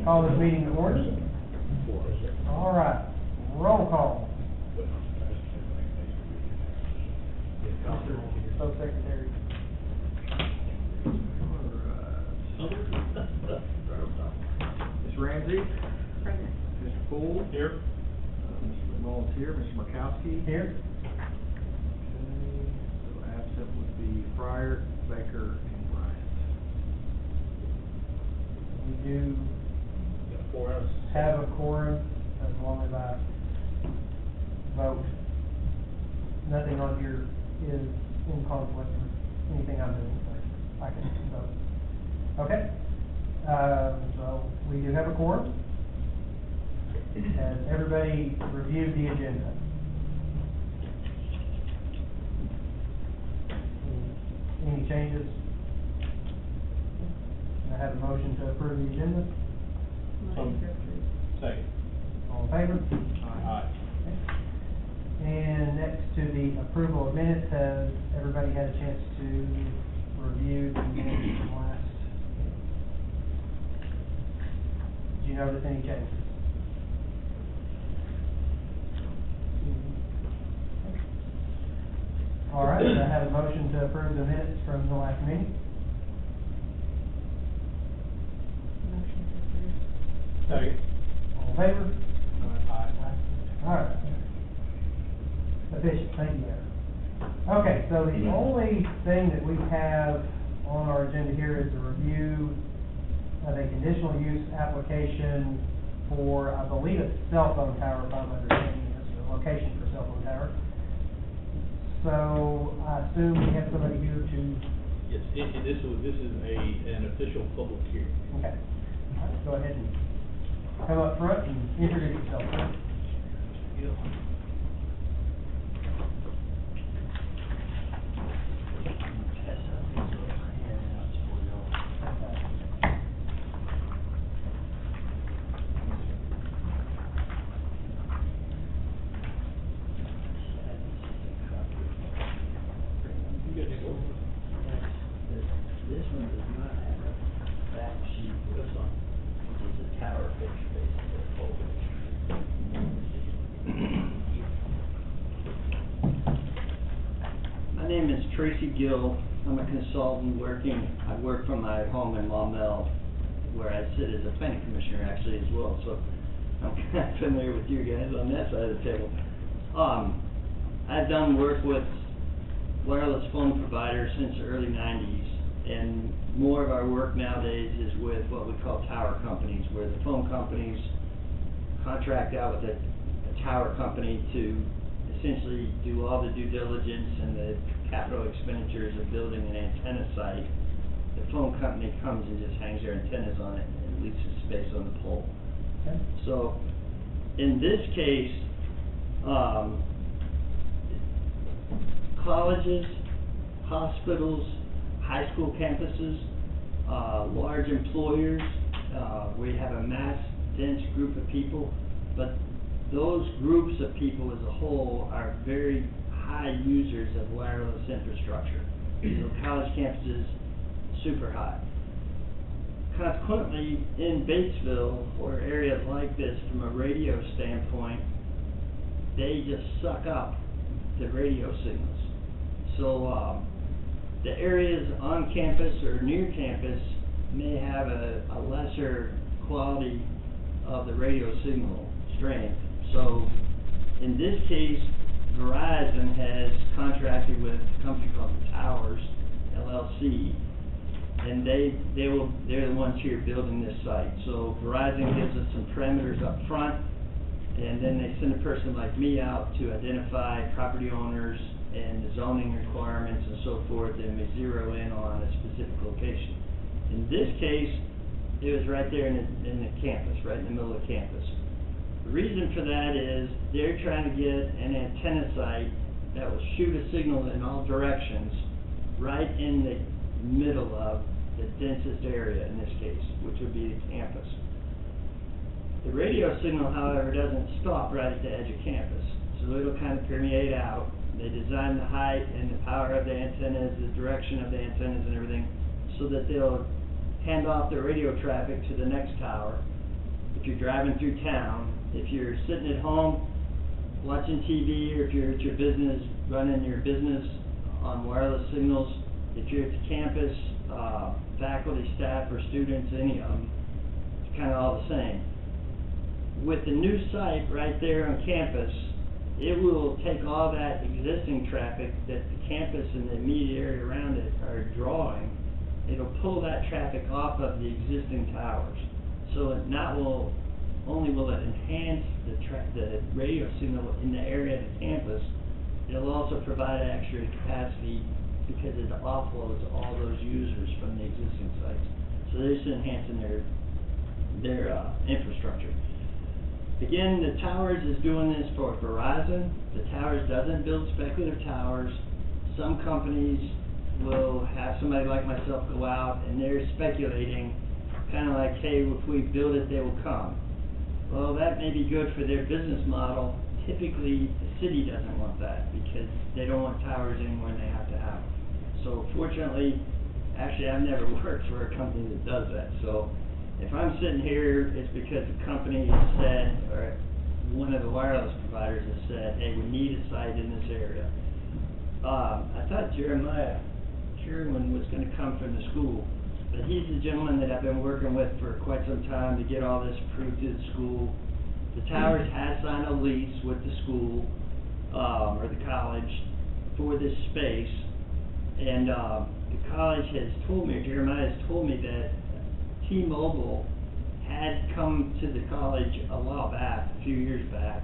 Call this meeting to order. All right, roll call. Mr. Secretary. Ms. Ramsey? Present. Mr. Poole? Here. Mr. McMullen's here. Mr. Markowski? Here. Okay, so absent would be Fryer, Baker, and Bryant. We do have a quorum as long as I vote. Nothing on here is in conflict with anything I'm doing, so I can vote. Okay, so we do have a quorum. Has everybody reviewed the agenda? Any changes? I have a motion to approve the agenda. Motion to approve. Second. All in favor? Aye. And next to the approval of minutes, has everybody had a chance to review the minutes from last meeting? Did you notice any changes? All right, I have a motion to approve the minutes from the last meeting. Motion to approve. Second. All in favor? Aye. All right. Efficient, thank you, Mayor. Okay, so the only thing that we have on our agenda here is a review of a conditional use application for, I believe it's a cell phone tower, if I'm understanding this, a location for cell phone tower. So I assume we have somebody here to, Yes, this is an official public hearing. okay. All right, go ahead and come up front and introduce yourself. This one does not have a back sheet with it. It's a tower picture, basically, a full picture. My name is Tracy Gill. I'm a consultant I work from my home in Maumelle, where I sit as a planning commissioner actually as well, so I'm kind of familiar with you guys on that side of the table. I've done work with wireless phone providers since the early 90s, and more of our work nowadays is with what we call tower companies, where the phone companies contract out with a tower company to essentially do all the due diligence and the capital expenditures of building an antenna site. The phone company comes and just hangs their antennas on it and leases space on the pole. Okay. So, in this case, colleges, hospitals, high school campuses, large employers, we have a mass dense group of people, but those groups of people as a whole are very high users of wireless infrastructure. So college campuses, super high. Consequently, in Batesville, or areas like this, from a radio standpoint, they just suck up the radio signals. So the areas on campus or near campus may have a lesser quality of the radio signal strength. So in this case, Verizon has contracted with a company called the Towers, LLC, and they're the ones here building this site. So Verizon gives us some parameters up front, and then they send a person like me out to identify property owners and the zoning requirements and so forth, and we zero in on a specific location. In this case, it was right there in the campus, right in the middle of campus. The reason for that is they're trying to get an antenna site that will shoot a signal in all directions right in the middle of the densest area in this case, which would be the campus. The radio signal, however, doesn't stop right at the edge of campus, so it'll kind of permeate out. They design the height and the power of the antennas, the direction of the antennas and everything, so that they'll hand off the radio traffic to the next tower, if you're driving through town, if you're sitting at home watching TV, or if you're at your business, running your business on wireless signals, if you're at the campus, faculty, staff, or students, any of them, it's kind of all the same. With the new site right there on campus, it will take all that existing traffic that the campus and the immediate area around it are drawing. It'll pull that traffic off of the existing towers. So it not only will it enhance the radio signal in the area of the campus, it'll also provide extra capacity because it offloads all those users from the existing sites. So they're just enhancing their infrastructure. Again, the Towers is doing this for Verizon. The Towers doesn't build speculative towers. Some companies will have somebody like myself go out and they're speculating, kind of like, hey, if we build it, they will come. Well, that may be good for their business model. Typically, the city doesn't want that because they don't want towers anymore and they have to have them. So fortunately, actually, I've never worked for a company that does that. So if I'm sitting here, it's because the company has said, or one of the wireless providers has said, hey, we need a site in this area. I thought Jeremiah Sherman was going to come from the school, but he's the gentleman that I've been working with for quite some time to get all this approved to the school. The Towers has signed a lease with the school, or the college, for this space, and the college has told me, Jeremiah has told me that T-Mobile had come to the college a while back, a few years back,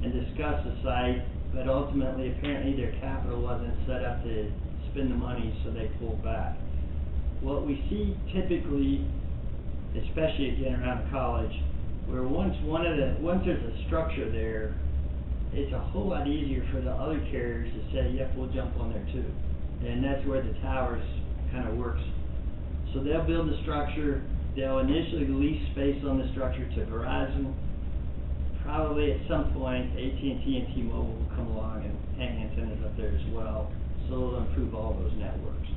and discussed the site, but ultimately, apparently, their capital wasn't set up to spend the money, so they pulled back. What we see typically, especially again around college, where once there's a structure there, it's a whole lot easier for the other carriers to say, yep, we'll jump on there too. And that's where the Towers kind of works. So they'll build the structure, they'll initially lease space on the structure to Verizon. Probably at some point, AT&T and T-Mobile will come along and hang antennas up there as well, so it'll improve all those networks.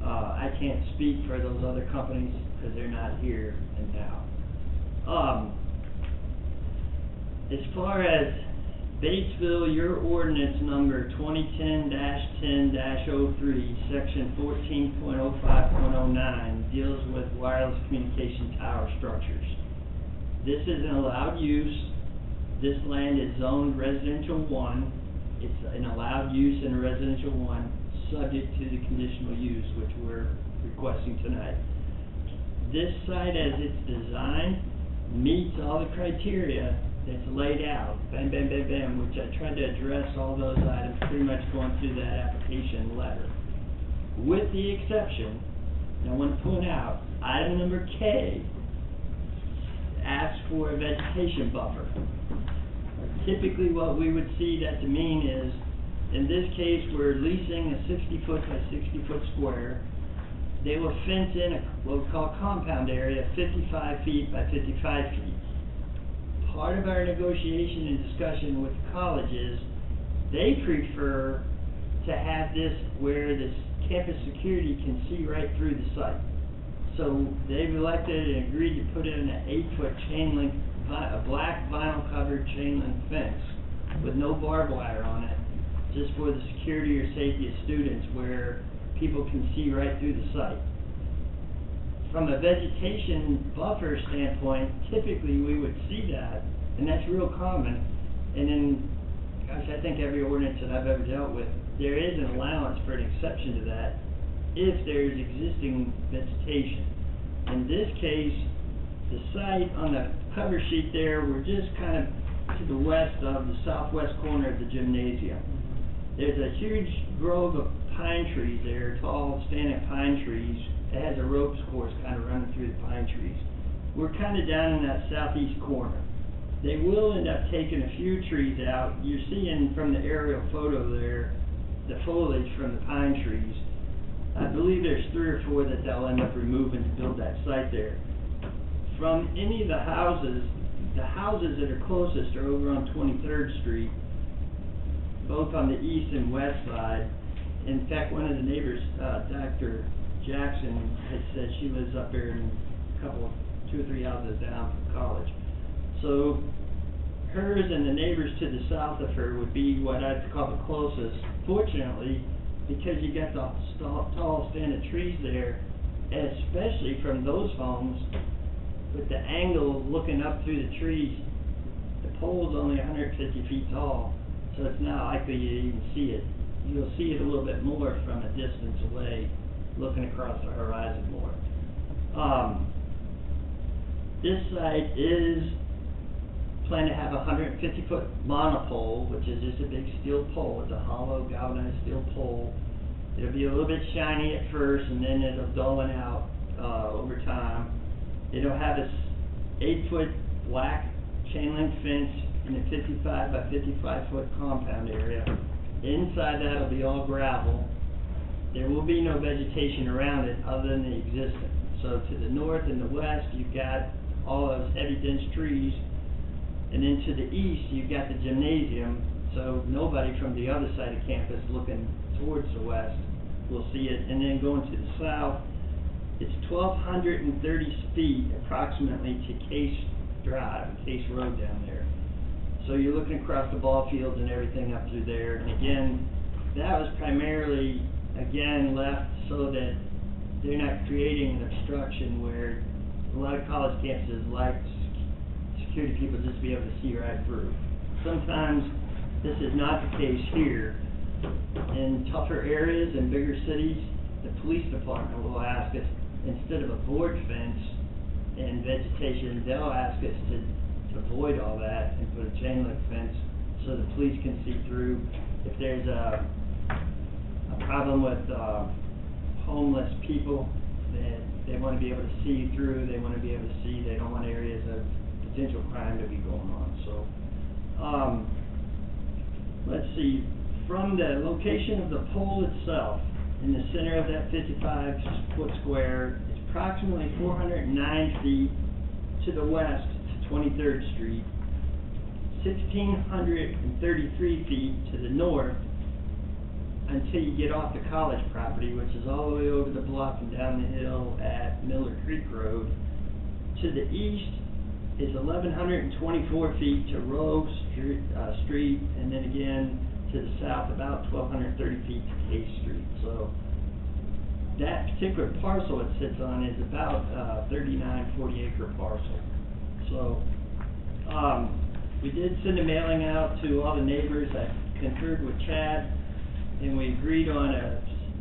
I can't speak for those other companies because they're not here and now. As far as Batesville, your ordinance number 2010-10-03, section 14.05.09 deals with wireless communication tower structures. This is an allowed use. This land is zoned residential 1. It's an allowed use in residential 1, subject to the conditional use, which we're requesting tonight. This site, as it's designed, meets all the criteria that's laid out, bam, bam, bam, bam, which I tried to address all those items pretty much going through that application letter. With the exception, and I want to point out, item number K asks for a vegetation buffer. Typically what we would see that to mean is, in this case, we're leasing a 60-foot by 60-foot square. They will fence in what we call compound area, 55 feet by 55 feet. Part of our negotiation and discussion with the college is they prefer to have this where this campus security can see right through the site. So they've elected and agreed to put in an 8-foot chain link, a black vinyl covered chain link fence with no barbed wire on it, just for the security or safety of students where people can see right through the site. From a vegetation buffer standpoint, typically we would see that, and that's real common. And then, gosh, I think every ordinance that I've ever dealt with, there is an allowance for an exception to that if there's existing vegetation. In this case, the site on the cover sheet there, we're just kind of to the west of the southwest corner of the gymnasium. There's a huge grove of pine trees there, tall standing pine trees. It has a ropes course kind of running through the pine trees. We're kind of down in that southeast corner. They will end up taking a few trees out. You're seeing from the aerial photo there, the foliage from the pine trees. I believe there's 3 or 4 that they'll end up removing to build that site there. From any of the houses that are closest are over on 23rd Street, both on the east and west side. In fact, one of the neighbors, Dr. Jackson, had said she lives up there in a couple, 2 or 3 houses down from college. So hers and the neighbors to the south of her would be what I'd call the closest. Fortunately, because you got the tall stand of trees there, especially from those homes, with the angle looking up through the trees, the pole's only 150 feet tall, so it's not likely you even see it. You'll see it a little bit more from a distance away, looking across the horizon more. This site is planned to have a 150-foot monopole, which is just a big steel pole. It's a hollow galvanized steel pole. It'll be a little bit shiny at first, and then it'll dullen out over time. It'll have a 8-foot black chain link fence in a 55 by 55 foot compound area. Inside that will be all gravel. There will be no vegetation around it other than the existing. So to the north and the west, you've got all those heavy dense trees, and then to the east, you've got the gymnasium. So nobody from the other side of campus looking towards the west will see it. And then going to the south, it's 1,230 feet approximately to Case Drive, Case Road down there. So you're looking across the ball fields and everything up through there. And again, that was primarily, again, left so that they're not creating an obstruction where a lot of college campuses like security people just to be able to see right through. Sometimes this is not the case here. In tougher areas and bigger cities, the police department will ask us, instead of a board fence and vegetation, they'll ask us to avoid all that and put a chain link fence so the police can see through. If there's a problem with homeless people, they want to be able to see through, they want to be able to see, they don't want areas of potential crime to be going on. So, let's see, from the location of the pole itself, in the center of that 55-foot square, it's approximately 409 feet to the west to 23rd Street, 1,633 feet to the north until you get off the college property, which is all the way over the bluff and down the hill at Miller Creek Road. To the east is 1,124 feet to Rowe Street, and then again to the south about 1,230 feet to Case Street. So that particular parcel it sits on is about 40 acre parcel. So we did send a mailing out to all the neighbors. I conferred with Chad, and we agreed on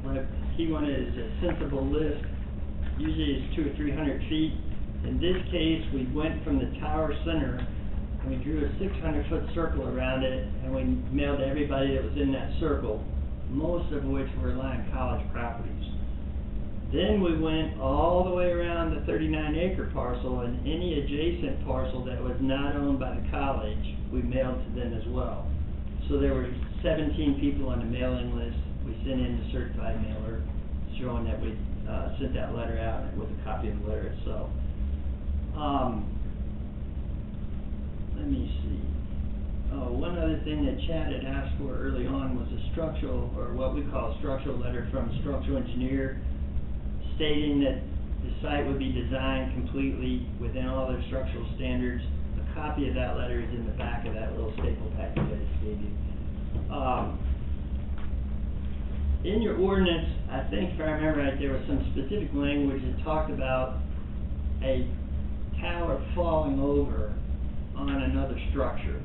what he wanted is a sensible list. Usually it's 200 or 300 feet. In this case, we went from the tower center and we drew a 600-foot circle around it, and we mailed to everybody that was in that circle, most of which were lying college properties. Then we went all the way around the 39-acre parcel, and any adjacent parcel that was not owned by the college, we mailed to them as well. So there were 17 people on the mailing list. We sent in the certified mailer showing that we sent that letter out with a copy of the letter itself. Let me see. Oh, one other thing that Chad had asked for early on was a structural, or what we call a structural letter from a structural engineer, stating that the site would be designed completely within all their structural standards. A copy of that letter is in the back of that little staple package I just gave you. In your ordinance, I think if I remember right, there was some specific language that talked about a tower falling over on another structure.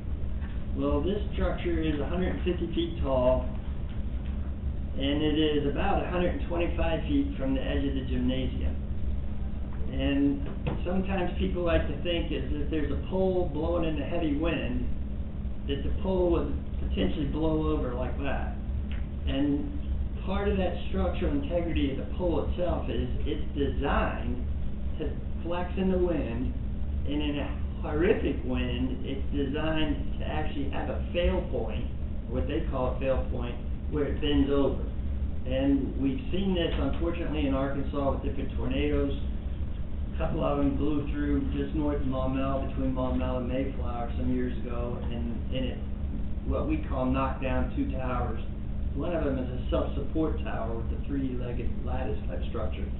Well, this structure is 150 feet tall, and it is about 125 feet from the edge of the gymnasium. And sometimes people like to think is that there's a pole blowing in a heavy wind, that the pole would potentially blow over like that. And part of that structural integrity of the pole itself is it's designed to flex in the wind, and in a horrific wind, it's designed to actually have a fail point, what they call a fail point, where it bends over. And we've seen this, unfortunately, in Arkansas with different tornadoes. A couple of them blew through just north of Maumelle, between Maumelle and Mayflower some years ago, and it, what we call, knocked down 2 towers. One of them is a self-support tower with a 3-legged lattice type structure.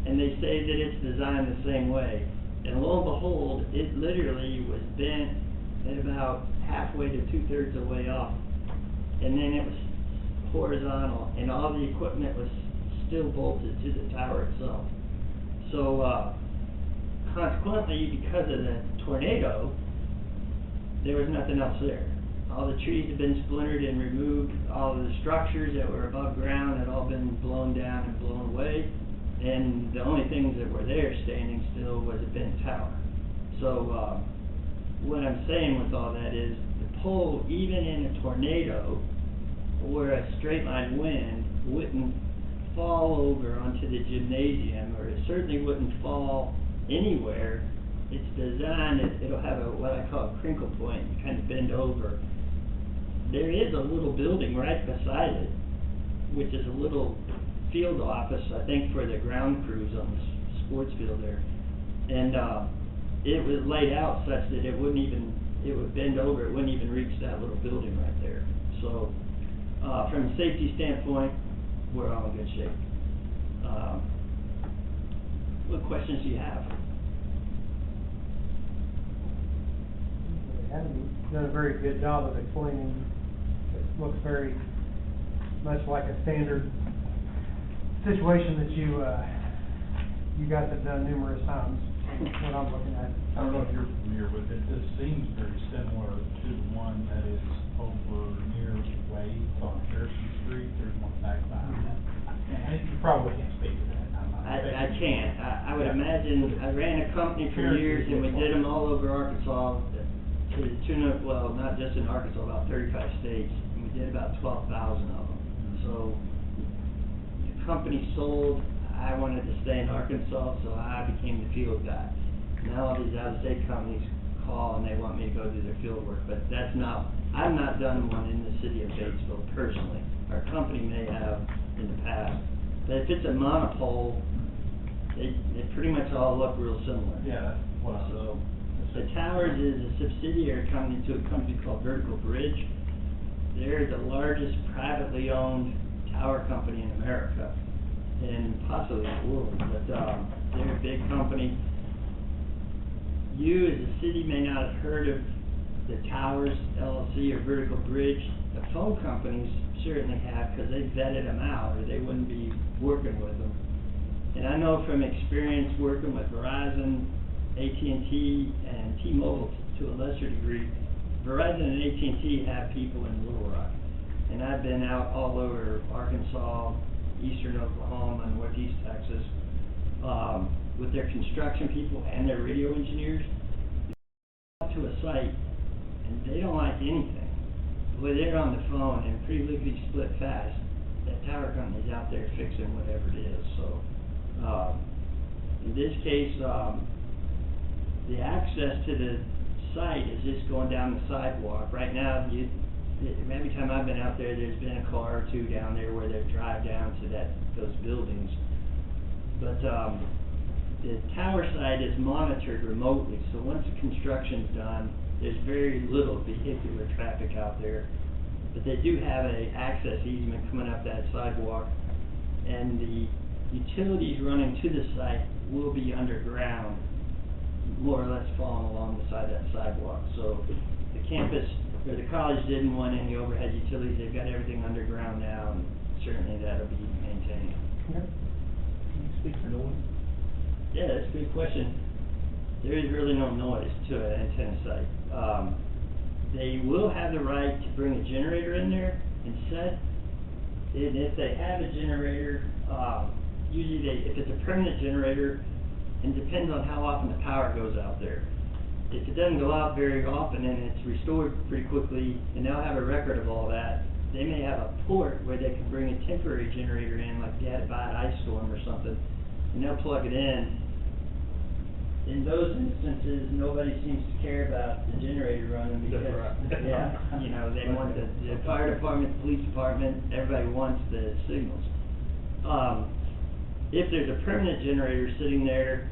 And they say that it's designed the same way. And lo and behold, it literally was bent at about halfway to 2/3 of the way up. And then it was horizontal, and all the equipment was still bolted to the tower itself. So, consequently, because of the tornado, there was nothing else there. All the trees had been splintered and removed, all of the structures that were above ground had all been blown down and blown away, and the only things that were there standing still was a bent tower. So, what I'm saying with all that is, the pole, even in a tornado, or a straight line wind, wouldn't fall over onto the gymnasium, or it certainly wouldn't fall anywhere. It's designed, it'll have a, what I call a crinkle point, you kind of bend over. There is a little building right beside it, which is a little field office, I think, for the ground crews on the sports field there. And, it was laid out such that it wouldn't even, it would bend over, it wouldn't even reach that little building right there. So, from a safety standpoint, we're all in good shape. What questions do you have? You haven't done a very good job of explaining. It looks very much like a standard situation that you guys have done numerous times, what I'm looking at. I don't know if you're familiar with it, this seems very similar to the one that is over near Wade's on Harrison Street, there's one back behind that. And you probably can't speak to that, I'm not. I can't. I would imagine, I ran a company for years, and we did them all over Arkansas, to the tune of, well, not just in Arkansas, about 35 states, and we did about 12,000 of them. So, the company sold, I wanted to stay in Arkansas, so I became the field guy. Now all these out-of-state companies call and they want me to go do their field work, but that's not, I've not done one in the city of Batesville personally. Our company may have in the past, but if it's a monopole, they pretty much all look real similar. Yeah, that's what I So, was. the Towers is a subsidiary company to a company called Vertical Bridge. They're the largest privately owned tower company in America, and possibly the world, but, they're a big company. You as a city may not have heard of the Towers LLC or Vertical Bridge. The phone companies certainly have, because they vetted them out, or they wouldn't be working with them. And I know from experience working with Verizon, AT&T, and T-Mobile to a lesser degree, Verizon and AT&T have people in Little Rock. And I've been out all over Arkansas, eastern Oklahoma, northeast Texas, with their construction people and their radio engineers. They go to a site, and they don't like anything. Boy, they're on the phone, and pretty lickety split fast. That tower company's out there fixing whatever it is. So, in this case, the access to the site is just going down the sidewalk. Right now, every time I've been out there, there's been a car or two down there where they drive down to those buildings. But the tower site is monitored remotely, so once the construction's done, there's very little vehicular traffic out there. But they do have an access easement coming up that sidewalk, and the utilities running to the site will be underground, more or less falling along the side of that sidewalk. So the campus, or the college didn't want any overhead utilities, they've got everything underground now, and certainly that'll be maintained. Okay. Can you speak for noise? Yeah, that's a good question. There is really no noise to an antenna site. They will have the right to bring a generator in there and set, and if they have a generator, usually if it's a permanent generator, and depends on how often the power goes out there. If it doesn't go out very often and it's restored pretty quickly, and they'll have a record of all that, they may have a port where they can bring a temporary generator in, like they had a bad ice storm or something, and they'll plug it in. In those instances, nobody seems to care about the generator running because, yeah, you know, they want the fire department, the police department, everybody wants the signals. If there's a permanent generator sitting there,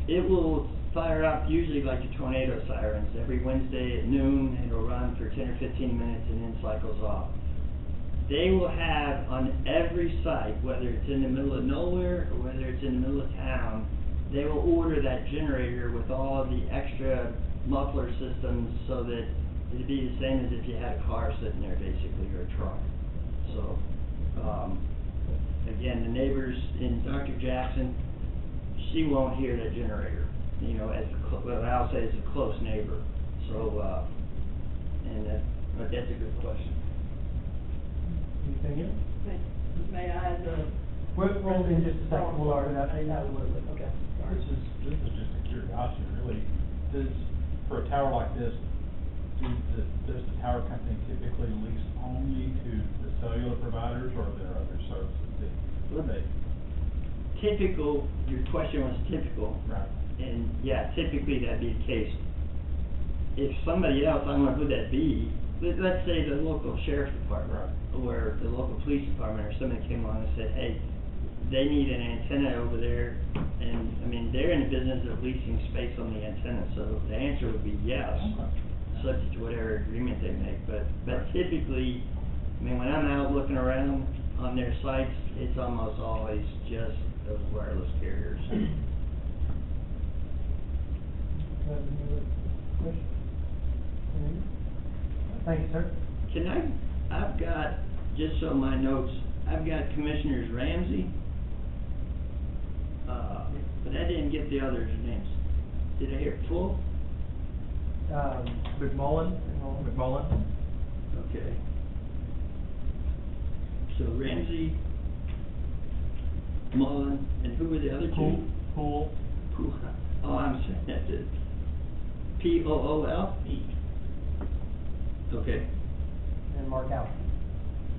it will fire up usually like the tornado sirens. Every Wednesday at noon, it'll run for 10 or 15 minutes and then cycles off. They will have on every site, whether it's in the middle of nowhere or whether it's in the middle of town, they will order that generator with all of the extra muffler systems so that it'd be the same as if you had a car sitting there basically, or a truck. So, again, the neighbors in Dr. Jackson, she won't hear that generator, you know, well, I'll say it's a close neighbor. So, but that's a good question. Anything else? May I, as a... Well, in just a second, we'll Sorry, open up. absolutely, okay, sorry. This is just a curiosity, really. For a tower like this, does the tower company typically lease only to the cellular providers, or are there other services that they? Typical, your question was typical. Right. And yeah, typically that'd be the case. If somebody else, I don't know who that'd be, let's say the local sheriff's department. Right. Or the local police department, or somebody came along and said, hey, they need an antenna over there, and, I mean, they're in the business of leasing space on the antenna, so the answer would be yes, subject to whatever agreement they make, but typically, I mean, when I'm out looking around on their sites, it's almost always just those wireless carriers. Thank you, sir. I've got, just so my notes, I've got Commissioners Ramsey, but I didn't get the others' names. Did I hear Poole? McMullen. Okay. So Ramsey, Mullen, and who were the other two? Pool. Poole. Oh, I'm sorry, that's it. Pool? Okay. And Mark Allen.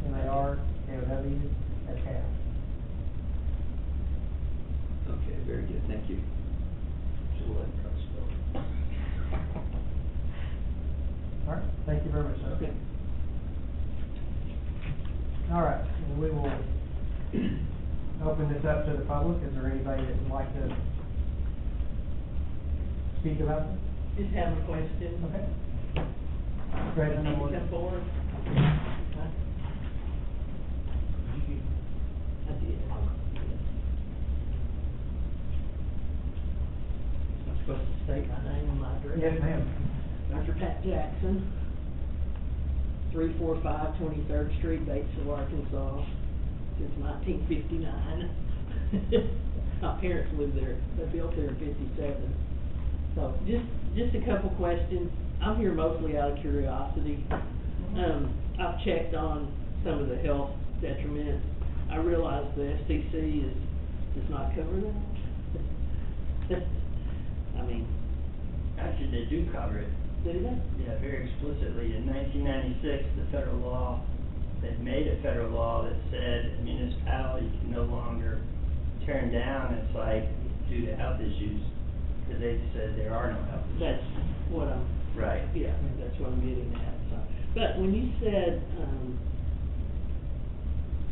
MARKOW at CAF. Okay, very good, thank you. All right, thank you very much, sir. Okay. All right, and we will open this up to the public. Is there anybody that would like to speak about this? Just have a question. Okay. Go ahead, Can you Norman. come forward? I did. I'm supposed to state my name and my address? Yes, ma'am. Dr. Pat Jackson, 345 23rd Street, Batesville, Arkansas, since 1959. My parents lived there. They built there in 57. So just a couple questions. I'm here mostly out of curiosity. I've checked on some of the health detriments. I realize the FCC does not cover that. I mean, Actually, they do cover it. do they? Yeah, very explicitly. In 1996, the federal law, they made a federal law that said a municipality can no longer turn down a site due to health issues, because they said there are no health issues. That's what I'm. Right. Yeah, that's what I'm getting at. So, but when you said,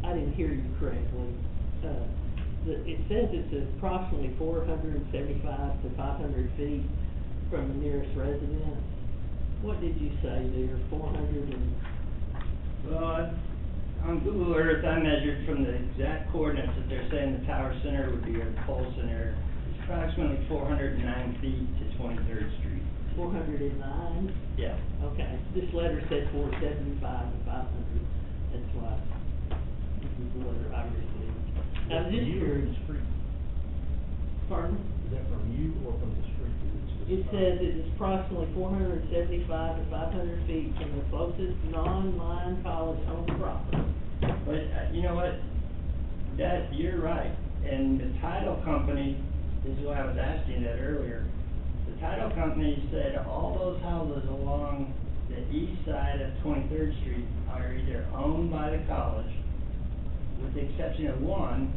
I didn't hear you correctly. It says it's approximately 475 to 500 feet from the nearest residence. What did you say there? 400 and... Well, on Google Earth, I measured from the exact coordinates that they're saying the tower center would be, or the pole center. It's approximately 409 feet to 23rd Street. 409? Yeah. Okay, this letter said 475 to 500. That's why this is the letter I received. I'm just curious. Pardon? Is that from you or from the street? It says it is approximately 475 to 500 feet from the closest non-line college-owned property. But, you know what? You're right. And the title company, this is why I was asking that earlier. The title company said all those houses along the east side of 23rd Street are either owned by the college, with the exception of one,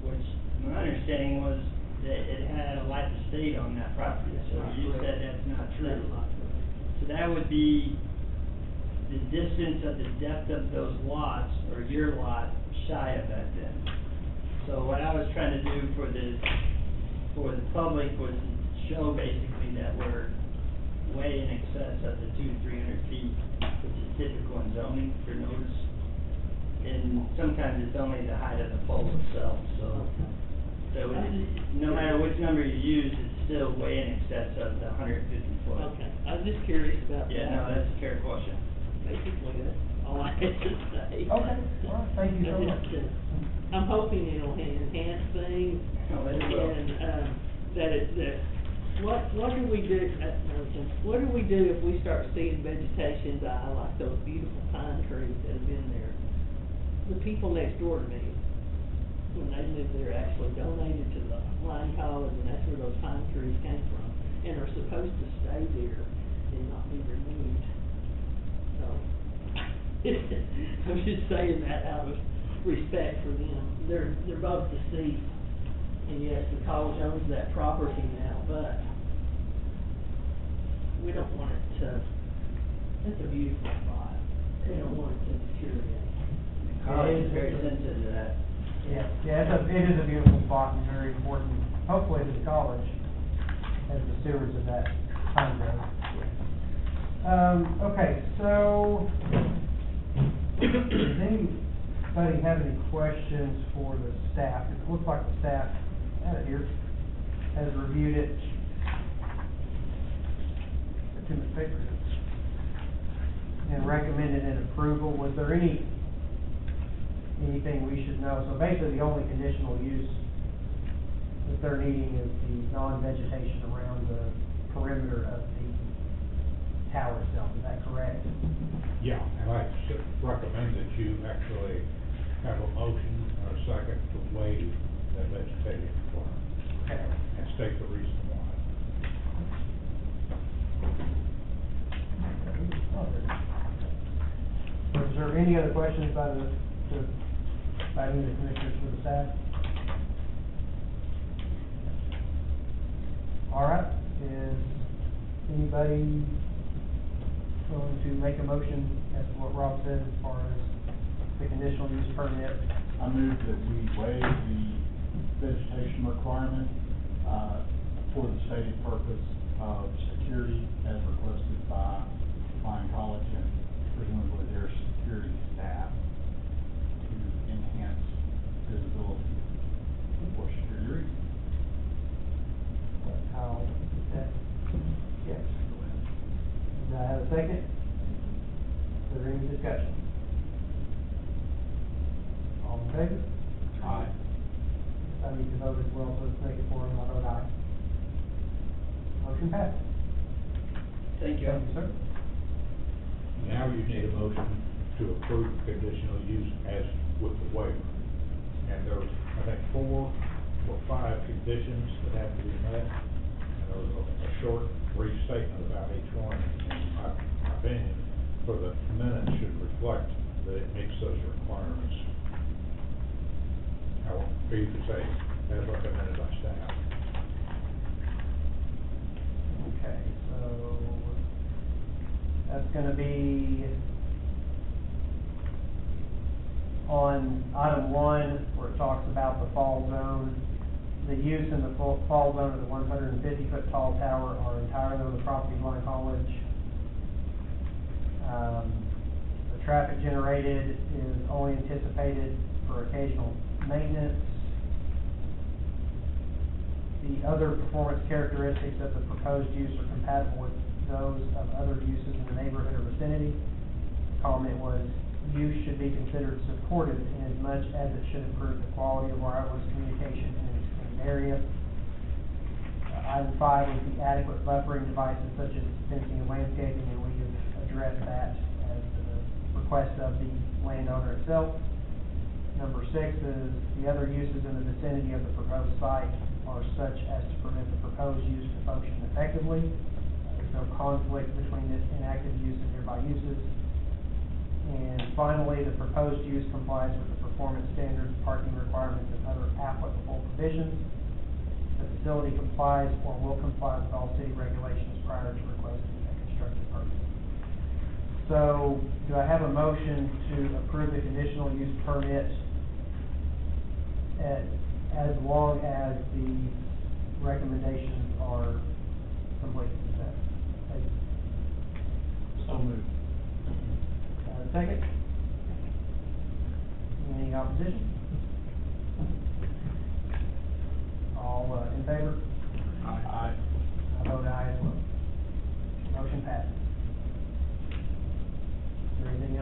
which my understanding was that it had a life estate on that property. So you said that's not true. That's not correct. So that would be the distance of the depth of those lots, or your lot, shy of that then. So what I was trying to do for the public was to show basically that we're way in excess of the 200 to 300 feet, which is typical in zoning for notice. And sometimes it's only the height of the pole itself, so. So no matter which number you use, it's still way in excess of the 150 foot. Okay, I was just curious about that. Yeah, no, that's a fair question. Basically, that's all I had to say. Okay, all right, thank you so I much. just, I'm hoping it'll enhance things. Oh, it will. And, what do we do, what do we do if we start seeing vegetation die, like those beautiful pine trees that have been there? The people next door to me, when they lived there, actually donated to the Line College, and that's where those pine trees came from, and are supposed to stay there and not be removed. So, I'm just saying that out of respect for them. They're both deceased, and yes, the college owns that property now, but we don't want it to, it's a beautiful spot. We don't want it to deteriorate. College is very sensitive to that. Yeah, it is a beautiful spot and very important, hopefully to the college, as the stewards of that time zone. Okay, so, does anybody have any questions for the staff? It looks like the staff, out of here, has reviewed it. Too much paper. And recommended an approval. Was there anything we should know? So basically, the only conditional use that they're needing is the non-vegetation around the perimeter of the tower itself. Is that correct? Yeah, and I recommend that you actually have a motion or a second to waive that vegetative requirement. Okay. And state the reason why. Is there any other questions by any of the commissioners for the staff? All right, is anybody going to make a motion as to what Rob said as far as the conditional use permit? I move that we waive the vegetation requirement, for the stated purpose of security as requested by Line College and presumably their security staff to enhance visibility for security reasons. How, that, yes. Do I have a second? Is there any discussion? All in favor? Aye. I need to vote as well, so let's make it for him, I vote aye. Motion passed. Thank you. Thank you, sir. Now you need a motion to approve conditional use as with the waiver. And there's, I think, 4 or 5 conditions that have to be met. And there was a short brief statement about each one, and my opinion for the minutes should reflect that it meets those requirements. I want you to say, as recommended by staff. Okay, so that's gonna be on item 1, where it talks about the fall zone. The use in the fall zone of the 150-foot tall tower are entirely on the property of Line College. The traffic generated is only anticipated for occasional maintenance. The other performance characteristics of the proposed use are compatible with those of other uses in the neighborhood or vicinity. The comment was, use should be considered supportive in as much as it should improve the quality of wireless communication in an extended area. Item 5 was the adequate buffering devices such as fencing and landscaping, and we have addressed that as the request of the landowner itself. Number 6 is the other uses in the vicinity of the proposed site are such as to permit the proposed use to function effectively. There's no conflict between this inactive use and nearby uses. And finally, the proposed use complies with the performance standards, parking requirements, and other applicable provisions. The facility complies or will comply with all city regulations prior to requesting a construction permit. So, do I have a motion to approve the conditional use permit as long as the recommendations are complete? So moved. Second? Any opposition?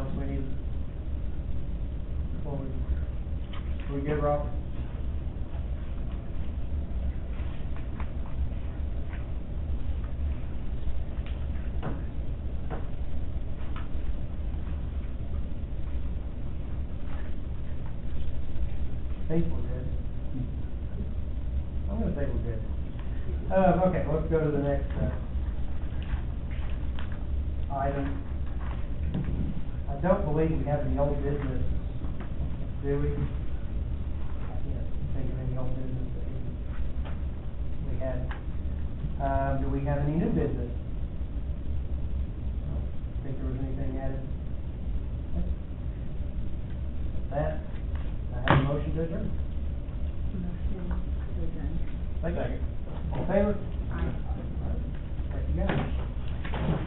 else we need? Before we good, Rob? I think we're good. I'm gonna say we're good. Okay, let's go to the next, item. I don't believe we have any old business, do we? I can't think of any old business that we had. Do we have any new business? Think there was anything added? That, I have a motion to adjourn. Motion to adjourn. Second.